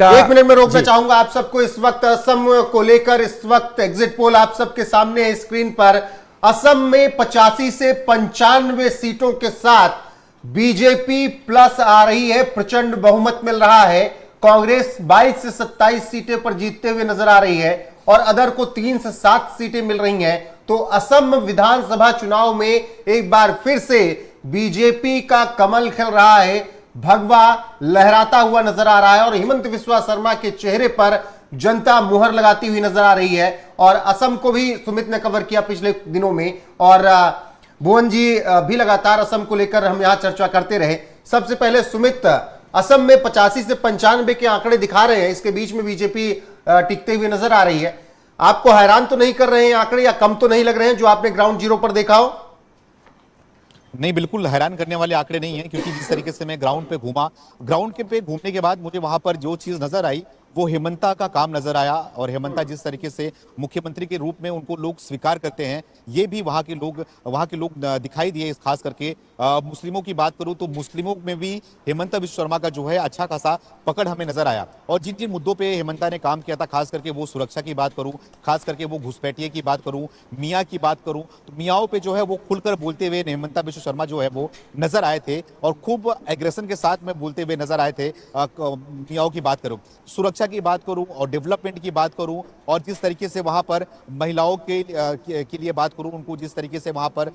एक मिनट में रोकना चाहूंगा आप सबको। इस वक्त असम को लेकर इस वक्त एग्जिट पोल आप सबके सामने है स्क्रीन पर। असम में 85 से 95 सीटों के साथ बीजेपी प्लस आ रही है, प्रचंड बहुमत मिल रहा है। कांग्रेस 22 से 27 सीटें पर जीतते हुए नजर आ रही है और अदर को 3 से 7 सीटें मिल रही हैं। तो असम विधानसभा चुनाव में एक बार फिर से बीजेपी का कमल खिल रहा है, भगवा लहराता हुआ नजर आ रहा है और हिमंत बिस्वा शर्मा के चेहरे पर जनता मुहर लगाती हुई नजर आ रही है। और असम को भी सुमित ने कवर किया पिछले दिनों में और भुवन जी भी लगातार असम को लेकर हम यहां चर्चा करते रहे। सबसे पहले सुमित, असम में 85 से 95 के आंकड़े दिखा रहे हैं, इसके बीच में बीजेपी टिकते हुए नजर आ रही है। आपको हैरान तो नहीं कर रहे हैं आंकड़े, या कम तो नहीं लग रहे हैं जो आपने ग्राउंड जीरो पर देखा हो? नहीं, बिल्कुल हैरान करने वाले आंकड़े नहीं है, क्योंकि जिस तरीके से मैं ग्राउंड पे घूमा, ग्राउंड के पे घूमने के बाद मुझे वहां पर जो चीज नजर आई वो हेमंता का काम नजर आया। और हेमंता जिस तरीके से मुख्यमंत्री के रूप में उनको लोग स्वीकार करते हैं, ये भी वहां के लोग दिखाई दिए। खास करके मुस्लिमों की बात करूं तो मुस्लिमों में भी हेमंता बिस्वा शर्मा का जो है अच्छा खासा पकड़ हमें नजर आया। और जिन जिन मुद्दों पे हेमंता ने काम किया था, खास करके वो सुरक्षा की बात करूं, खास करके वो घुसपैठिए की बात करूं, मियाँ की बात करूं, तो मियाओं पे जो है वो खुलकर बोलते हुए हेमंता बिस्वा शर्मा जो है वो नजर आए थे और खूब एग्रेशन के साथ में बोलते हुए नजर आए थे। मियाओं की बात करूं, सुरक्षा की बात करूं और डेवलपमेंट की बात करूं और जिस तरीके से वहां पर महिलाओं के लिए बात करूं, उनको जिस तरीके से वहां पर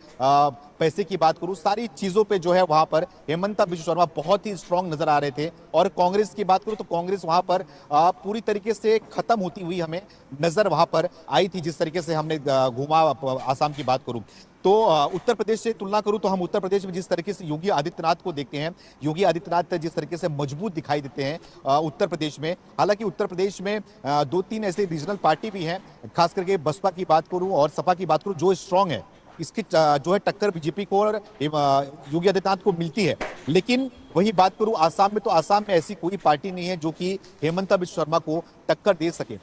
पैसे की बात करूं, सारी चीजों पे जो है वहां पर हेमंता बिस्वा शर्मा बहुत ही स्ट्रांग नजर आ रहे थे। और कांग्रेस की बात करूं तो कांग्रेस वहां पर पूरी तरीके से खत्म होती हुई हमें नजर वहां पर आई थी, जिस तरीके से हमने घूमा। आसाम की बात करूं तो उत्तर प्रदेश से तुलना करूं तो हम उत्तर प्रदेश में जिस तरीके से योगी आदित्यनाथ को देखते हैं, योगी आदित्यनाथ जिस तरीके से मजबूत दिखाई देते हैं उत्तर प्रदेश में। हालांकि उत्तर प्रदेश में 2-3 ऐसे रीजनल पार्टी भी हैं, खास करके बसपा की बात करूं और सपा की बात करूं, जो स्ट्रांग है। इसकी जो है टक्कर बीजेपी को और योगी आदित्यनाथ को मिलती है। लेकिन वही बात करूं आसाम में, तो आसाम में ऐसी कोई पार्टी नहीं है जो कि हेमंता बिस्वा शर्मा को टक्कर दे सके।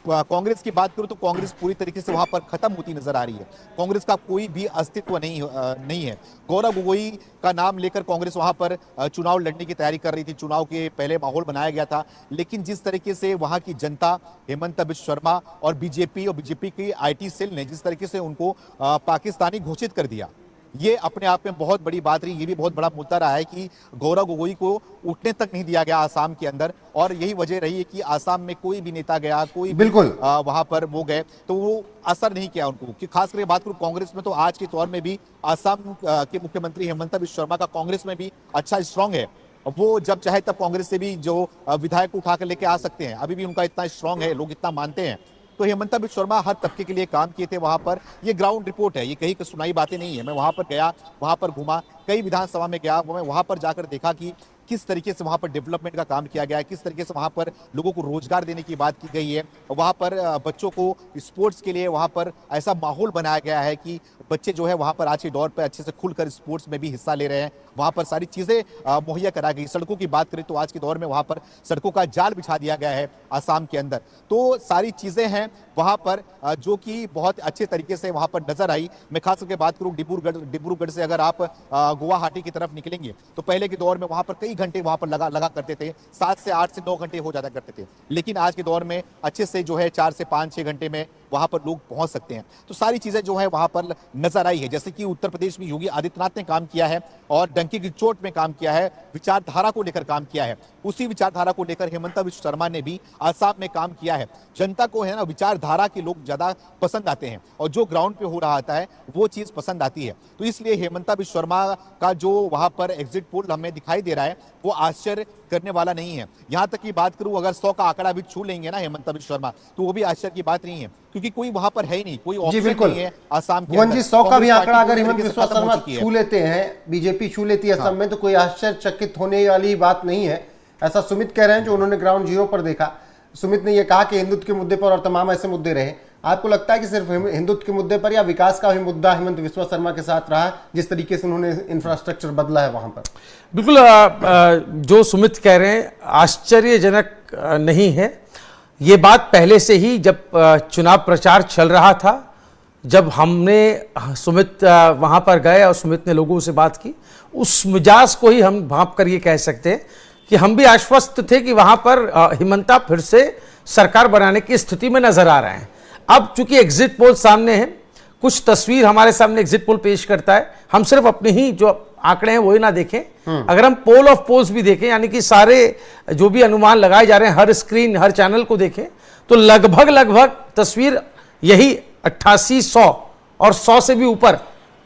कांग्रेस की बात करूं तो कांग्रेस पूरी तरीके से वहां पर खत्म होती नजर आ रही है। कांग्रेस का कोई भी अस्तित्व नहीं है। गौरव गोगोई का नाम लेकर कांग्रेस वहां पर चुनाव लड़ने की तैयारी कर रही थी, चुनाव के पहले माहौल बनाया गया था। लेकिन जिस तरीके से वहां की जनता हेमंता बिस्वा शर्मा और बीजेपी की आईटी सेल ने जिस तरीके से उनको पाकिस्तानी घोषित कर दिया, ये अपने आप में बहुत बड़ी बात रही। ये भी बहुत बड़ा मुद्दा रहा है कि गौरव गोगोई को उठने तक नहीं दिया गया आसाम के अंदर। और यही वजह रही है कि आसाम में कोई भी नेता गया, कोई बिल्कुल वहां पर वो गए तो वो असर नहीं किया उनको। कि खास करके बात करूं कांग्रेस में, तो आज के दौर में भी आसाम के मुख्यमंत्री हेमंता बिस्वा शर्मा का कांग्रेस में भी अच्छा स्ट्रांग है। वो जब चाहे तब कांग्रेस से भी जो विधायक उठा कर लेके आ सकते हैं, अभी भी उनका इतना स्ट्रांग है, लोग इतना मानते हैं। तो हेमंता बिस्वा शर्मा हर तबके के लिए काम किए थे वहां पर। ये ग्राउंड रिपोर्ट है, ये कहीं की सुनाई बातें नहीं है। मैं वहां पर गया, वहां पर घूमा, कई विधानसभा में गया, मैं वहां पर जाकर देखा कि किस तरीके से वहां पर डेवलपमेंट का काम किया गया है, किस तरीके से वहां पर लोगों को रोजगार देने की बात की गई है। वहां पर बच्चों को स्पोर्ट्स के लिए वहां पर ऐसा माहौल बनाया गया है कि बच्चे जो है वहां पर आज के दौर पर अच्छे से खुलकर स्पोर्ट्स में भी हिस्सा ले रहे हैं। वहां पर सारी चीजें मुहैया कराई गई। सड़कों की बात करें तो आज के दौर में वहां पर सड़कों का जाल बिछा दिया गया है आसाम के अंदर। तो सारी चीजें हैं वहां पर जो कि बहुत अच्छे तरीके से वहां पर नजर आई। मैं खास करके बात करूं डिब्रूगढ़ से अगर आप गुवाहाटी की तरफ निकलेंगे तो पहले के दौर में वहां पर कई घंटे वहां पर लगा करते थे, 7 से 8 से 9 घंटे हो जाता करते थे। लेकिन आज के दौर में अच्छे से जो है 4 से 5-6 घंटे में वहां पर लोग पहुंच सकते हैं। तो सारी चीजें जो है वहां पर नजर आई है। जैसे कि उत्तर प्रदेश में योगी आदित्यनाथ ने काम किया है और डंकी की चोट में काम किया है, विचारधारा को लेकर काम किया है। उसी विचारधारा को लेकर हेमंता बिस्वा शर्मा ने भी आसाम में काम किया है। जनता को है ना विचारधारा के लोग ज्यादा पसंद आते हैं और जो ग्राउंड पे हो रहा होता है वो चीज पसंद आती है। तो इसलिए हेमंता बिस्वा शर्मा का जो वहां पर एग्जिट पोल हमें दिखाई दे रहा है वो आश्चर्य करने वाला नहीं है। यहां तक की बात करूं, अगर 100 का आंकड़ा भी छू लेंगे ना हेमंता बिस्वा शर्मा, तो वो भी आश्चर्य की बात नहीं है, क्योंकि कोई वहां पर है ही नहीं, कोई ऑप्शन नहीं है आसाम के अंदर। 100 का भी आंकड़ा अगर हेमंत बिस्वा शर्मा छू लेते हैं, बीजेपी छू लेती है असम में, तो कोई आश्चर्यचकित होने वाली बात नहीं है। ऐसा सुमित कह रहे हैं जो उन्होंने ग्राउंड जीरो पर देखा। सुमित ने यह कहा कि हिंदुत्व के मुद्दे पर और तमाम ऐसे मुद्दे रहे। आपको लगता है कि सिर्फ हिंदुत्व के मुद्दे पर या विकास का भी मुद्दा हेमंत बिस्वा शर्मा के साथ रहा, जिस तरीके से उन्होंने इंफ्रास्ट्रक्चर बदला है वहां पर? बिल्कुल, जो सुमित कह रहे हैं आश्चर्यजनक नहीं है। ये बात पहले से ही जब चुनाव प्रचार चल रहा था, जब हमने सुमित वहाँ पर गए और सुमित ने लोगों से बात की, उस मिजाज को ही हम भांप कर ये कह सकते हैं कि हम भी आश्वस्त थे कि वहां पर हिमंता फिर से सरकार बनाने की स्थिति में नजर आ रहे हैं। अब चूंकि एग्जिट पोल सामने है, कुछ तस्वीर हमारे सामने एग्जिट पोल पेश करता है, हम सिर्फ अपने ही जो आंकड़े हैं वही ना देखें, अगर हम पोल ऑफ पोल्स भी देखें, यानी कि सारे जो भी अनुमान लगाए जा रहे हैं हर स्क्रीन हर चैनल को देखें, तो लगभग तस्वीर यही 88-100 और 100 से भी ऊपर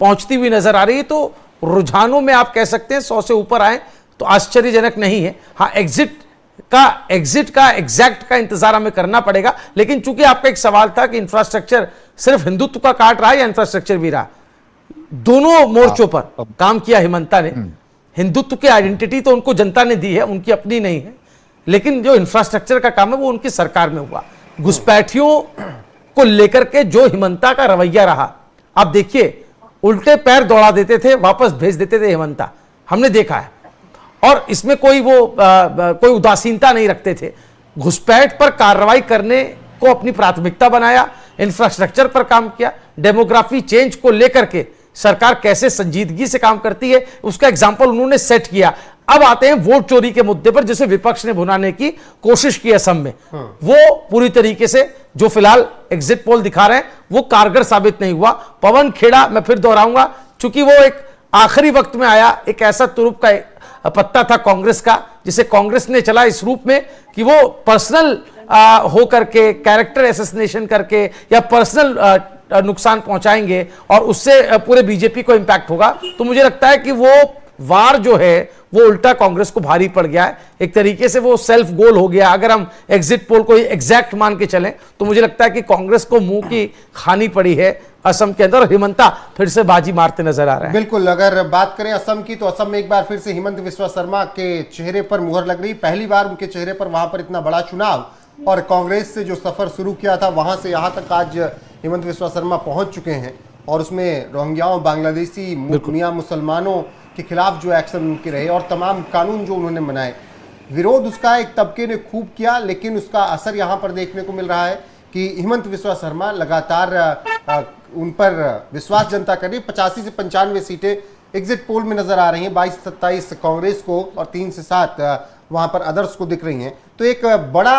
पहुंचती हुई नजर आ रही है। तो रुझानों में आप कह सकते हैं 100 से ऊपर आए तो आश्चर्यजनक नहीं है। हाँ, एग्जिट का एग्जैक्ट का इंतजार हमें करना पड़ेगा। लेकिन चूंकि आपका एक सवाल था कि इंफ्रास्ट्रक्चर सिर्फ हिंदुत्व का काट रहा है या इंफ्रास्ट्रक्चर भी रहा, दोनों मोर्चों पर काम किया हिमंता ने। हिंदुत्व की आइडेंटिटी तो उनको जनता ने दी है, उनकी अपनी नहीं है, लेकिन जो इंफ्रास्ट्रक्चर का काम है वो उनकी सरकार में हुआ। घुसपैठियों को लेकर के जो हिमंता का रवैया रहा, आप देखिए, उल्टे पैर दौड़ा देते थे, वापस भेज देते थे हिमंता, हमने देखा है। और इसमें कोई कोई उदासीनता नहीं रखते थे। घुसपैठ पर कार्रवाई करने को अपनी प्राथमिकता बनाया, इंफ्रास्ट्रक्चर पर काम किया, डेमोग्राफी चेंज को लेकर के सरकार कैसे संजीदगी से काम करती है उसका एग्जाम्पल उन्होंने सेट किया। अब आते हैं वोट चोरी के मुद्दे पर, जिसे विपक्ष ने भुनाने की कोशिश की असम में। वो पूरी तरीके से जो फिलहाल एग्जिट पोल दिखा रहे हैं वो कारगर साबित नहीं हुआ। पवन खेड़ा, मैं फिर दोहराऊंगा, चूंकि वो एक आखिरी वक्त में आया, एक ऐसा तुरुप का पत्ता था कांग्रेस का, जिसे कांग्रेस ने चला इस रूप में कि वो पर्सनल हो करके, कैरेक्टर एसेसिनेशन करके या पर्सनल नुकसान पहुंचाएंगे और उससे पूरे बीजेपी को इंपैक्ट होगा। तो मुझे लगता है कि वो वार जो है वो उल्टा कांग्रेस को भारी पड़ गया है। एक तरीके से वो सेल्फ गोल हो गया। अगर हम एग्जिट पोल को एग्जैक्ट मान के चलें तो मुझे लगता है कि कांग्रेस को मुंह की खानी पड़ी है असम के अंदर, और हिमंता फिर से बाजी मारते नजर आ रहे हैं। बिल्कुल, अगर बात करें असम की तो असम में एक बार फिर से हिमंत बिस्वा शर्मा के चेहरे पर मुहर लग रही। पहली बार उनके चेहरे पर वहां पर इतना बड़ा चुनाव, और कांग्रेस से जो सफर शुरू किया था वहां से यहां तक आज हिमंत बिस्वा शर्मा पहुंच चुके हैं। और उसमें रोहिंग्याओं, बांग्लादेशी, मियां मुसलमानों के खिलाफ जो एक्शन उनके रहे और तमाम कानून जो उन्होंने बनाए, विरोध उसका एक तबके ने खूब किया, लेकिन उसका असर यहाँ पर देखने को मिल रहा है कि हिमंत बिस्वा शर्मा लगातार उन पर विश्वास जनता कर रही है। 85 से 95 सीटें एग्जिट पोल में नजर आ रही हैं, 22-27 कांग्रेस को और 3 से 7 वहां पर अदर्स को दिख रही हैं। तो एक बड़ा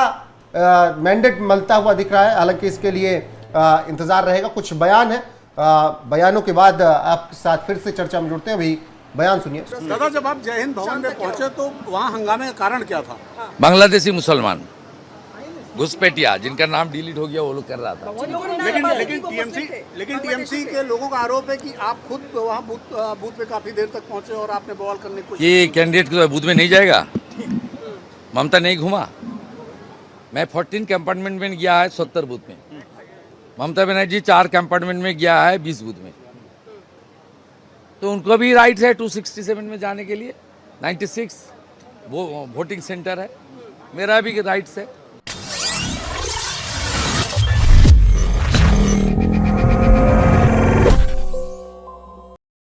मैंडेट मिलता हुआ दिख रहा है। हालांकि इसके लिए इंतजार रहेगा। कुछ बयान है, बयानों के बाद आपके साथ फिर से चर्चा में जुड़ते हैं। अभी बयान सुनिए। दादा, जब आप जय हिंद भवन में पहुंचे तो वहाँ हंगामे का कारण क्या था? बांग्लादेशी मुसलमान घुसपैठिया, जिनका नाम डिलीट हो गया, वो लोग कर रहा था। लेकिन टीएमसी के लोगों का आरोप है कि आप खुद वहाँ बूथ पे काफी देर तक पहुंचे और आपने बवाल करने की कोशिश। ये कैंडिडेट को बूथ में नहीं जाएगा? ममता नहीं घुमा? मैं 14 कंपार्टमेंट में गया है 70 बूथ में। ममता बनर्जी 4 कंपार्टमेंट में गया है 20 बूथ में। तो उनको भी राइट है 267 में जाने के लिए। 96 वो वोटिंग सेंटर है, मेरा भी राइट्स है।